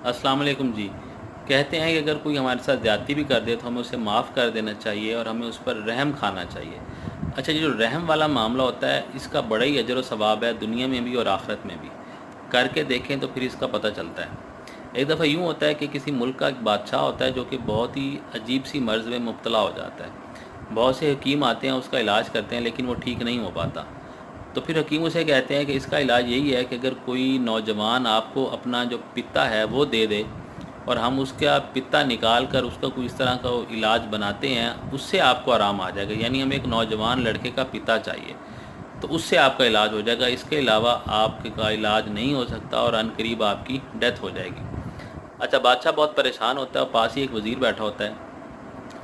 السلام علیکم جی۔ کہتے ہیں کہ اگر کوئی ہمارے ساتھ زیادتی بھی کر دے تو ہمیں اسے معاف کر دینا چاہیے اور ہمیں اس پر رحم کھانا چاہیے۔ اچھا، یہ جو رحم والا معاملہ ہوتا ہے اس کا بڑا ہی اجر و ثواب ہے، دنیا میں بھی اور آخرت میں بھی۔ کر کے دیکھیں تو پھر اس کا پتہ چلتا ہے۔ ایک دفعہ یوں ہوتا ہے کہ کسی ملک کا ایک بادشاہ ہوتا ہے جو کہ بہت ہی عجیب سی مرض میں مبتلا ہو جاتا ہے۔ بہت سے حکیم آتے ہیں، اس کا علاج کرتے ہیں، لیکن وہ ٹھیک نہیں ہو پاتا۔ تو پھر حکیم اسے کہتے ہیں کہ اس کا علاج یہی ہے کہ اگر کوئی نوجوان آپ کو اپنا جو پتا ہے وہ دے دے اور ہم اس کا پتا نکال کر اس کا کوئی اس طرح کا علاج بناتے ہیں، اس سے آپ کو آرام آ جائے گا۔ یعنی ہمیں ایک نوجوان لڑکے کا پتا چاہیے، تو اس سے آپ کا علاج ہو جائے گا۔ اس کے علاوہ آپ کا علاج نہیں ہو سکتا اور عن قریب آپ کی ڈیتھ ہو جائے گی۔ اچھا، بادشاہ بہت پریشان ہوتا ہے اور پاس ہی ایک وزیر بیٹھا ہوتا ہے۔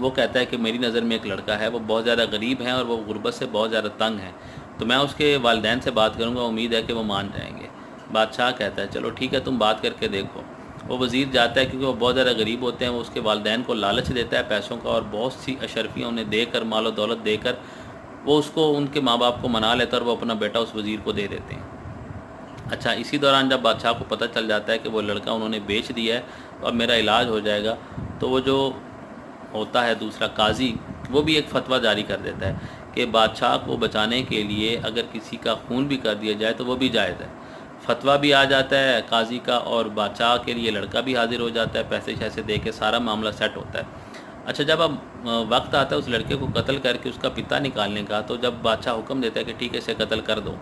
وہ کہتا ہے کہ میری نظر میں ایک لڑکا ہے، وہ بہت زیادہ غریب ہے اور وہ غربت سے بہت زیادہ تنگ ہے، تو میں اس کے والدین سے بات کروں گا، امید ہے کہ وہ مان جائیں گے۔ بادشاہ کہتا ہے چلو ٹھیک ہے، تم بات کر کے دیکھو۔ وہ وزیر جاتا ہے کیونکہ وہ بہت زیادہ غریب ہوتے ہیں، وہ اس کے والدین کو لالچ دیتا ہے پیسوں کا اور بہت سی اشرفیاں انہیں دے کر، مال و دولت دے کر وہ اس کو ان کے ماں باپ کو منا لیتا ہے اور وہ اپنا بیٹا اس وزیر کو دے دیتے ہیں۔ اچھا، اسی دوران جب بادشاہ کو پتہ چل جاتا ہے کہ وہ لڑکا انہوں نے بیچ دیا ہے تو اب میرا علاج ہو جائے گا، تو وہ جو ہوتا ہے دوسرا قاضی، وہ بھی ایک فتویٰ جاری کر دیتا ہے کہ بادشاہ کو بچانے کے لیے اگر کسی کا خون بھی کر دیا جائے تو وہ بھی جائز ہے۔ فتویٰ بھی آ جاتا ہے قاضی کا اور بادشاہ کے لیے لڑکا بھی حاضر ہو جاتا ہے، پیسے شیسے دے کے سارا معاملہ سیٹ ہوتا ہے۔ اچھا، جب اب وقت آتا ہے اس لڑکے کو قتل کر کے اس کا پتا نکالنے کا، تو جب بادشاہ حکم دیتا ہے کہ ٹھیک ہے اسے قتل کر دو،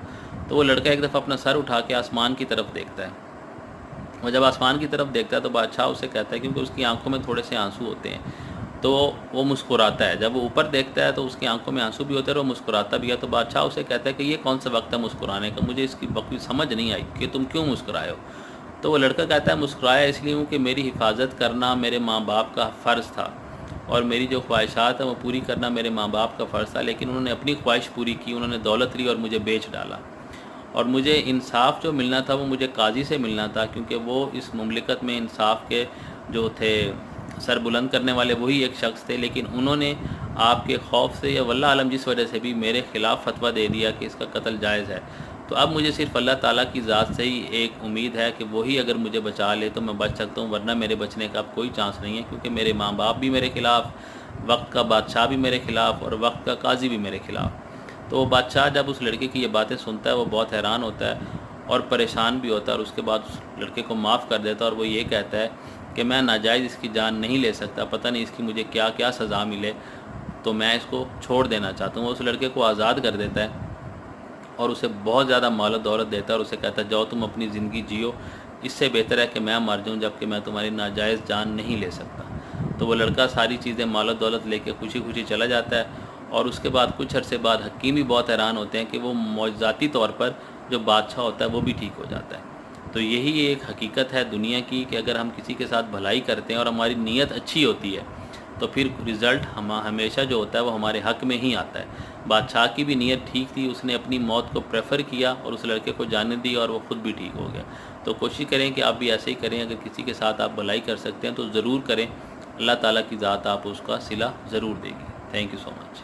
تو وہ لڑکا ایک دفعہ اپنا سر اٹھا کے آسمان کی طرف دیکھتا ہے۔ وہ جب آسمان کی طرف دیکھتا ہے تو بادشاہ اسے کہتا ہے، کیونکہ اس کی آنکھوں میں تھوڑے سے آنسو ہوتے ہیں، تو وہ مسکراتا ہے۔ جب وہ اوپر دیکھتا ہے تو اس کی آنکھوں میں آنسو بھی ہوتے ہیں اور وہ مسکراتا بھی ہے۔ تو بادشاہ اسے کہتا ہے کہ یہ کون سا وقت ہے مسکرانے کا، مجھے اس کی بقوی سمجھ نہیں آئی کہ تم کیوں مسکرائے ہو۔ تو وہ لڑکا کہتا ہے مسکرایا اس لیے ہوں کہ میری حفاظت کرنا میرے ماں باپ کا فرض تھا اور میری جو خواہشات ہیں وہ پوری کرنا میرے ماں باپ کا فرض تھا، لیکن انہوں نے اپنی خواہش پوری کی، انہوں نے دولت لی اور مجھے بیچ ڈالا۔ اور مجھے انصاف جو ملنا تھا وہ مجھے قاضی سے ملنا تھا، کیونکہ وہ اس مملکت میں انصاف کے جو تھے سر بلند کرنے والے وہی ایک شخص تھے، لیکن انہوں نے آپ کے خوف سے یا واللہ عالم جس وجہ سے بھی میرے خلاف فتویٰ دے دیا کہ اس کا قتل جائز ہے۔ تو اب مجھے صرف اللہ تعالیٰ کی ذات سے ہی ایک امید ہے کہ وہی اگر مجھے بچا لے تو میں بچ سکتا ہوں، ورنہ میرے بچنے کا اب کوئی چانس نہیں ہے، کیونکہ میرے ماں باپ بھی میرے خلاف، وقت کا بادشاہ بھی میرے خلاف اور وقت کا قاضی بھی میرے خلاف۔ تو وہ بادشاہ جب اس لڑکے کی یہ باتیں سنتا ہے وہ بہت حیران ہوتا ہے اور پریشان بھی ہوتا ہے، اور اس کے بعد اس لڑکے کو معاف کر دیتا ہے اور وہ یہ کہتا ہے کہ میں ناجائز اس کی جان نہیں لے سکتا، پتہ نہیں اس کی مجھے کیا کیا سزا ملے، تو میں اس کو چھوڑ دینا چاہتا ہوں۔ وہ اس لڑکے کو آزاد کر دیتا ہے اور اسے بہت زیادہ مال و دولت دیتا ہے اور اسے کہتا ہے جاؤ تم اپنی زندگی جیو، اس سے بہتر ہے کہ میں مر جاؤں جب کہ میں تمہاری ناجائز جان نہیں لے سکتا۔ تو وہ لڑکا ساری چیزیں مال و دولت لے کے خوشی خوشی چلا جاتا ہے، اور اس کے بعد کچھ عرصے بعد حکیم بھی بہت حیران ہوتے ہیں کہ وہ معجزاتی طور پر جو بادشاہ ہوتا ہے وہ بھی ٹھیک ہو جاتا ہے۔ تو یہی ایک حقیقت ہے دنیا کی کہ اگر ہم کسی کے ساتھ بھلائی کرتے ہیں اور ہماری نیت اچھی ہوتی ہے تو پھر رزلٹ ہمیشہ جو ہوتا ہے وہ ہمارے حق میں ہی آتا ہے۔ بادشاہ کی بھی نیت ٹھیک تھی، اس نے اپنی موت کو پریفر کیا اور اس لڑکے کو جانے دی اور وہ خود بھی ٹھیک ہو گیا۔ تو کوشش کریں کہ آپ بھی ایسے ہی کریں، اگر کسی کے ساتھ آپ بھلائی کر سکتے ہیں تو ضرور کریں، اللہ تعالیٰ کی ذات آپ اس کا صلہ ضرور دے گی۔ Thank you so much.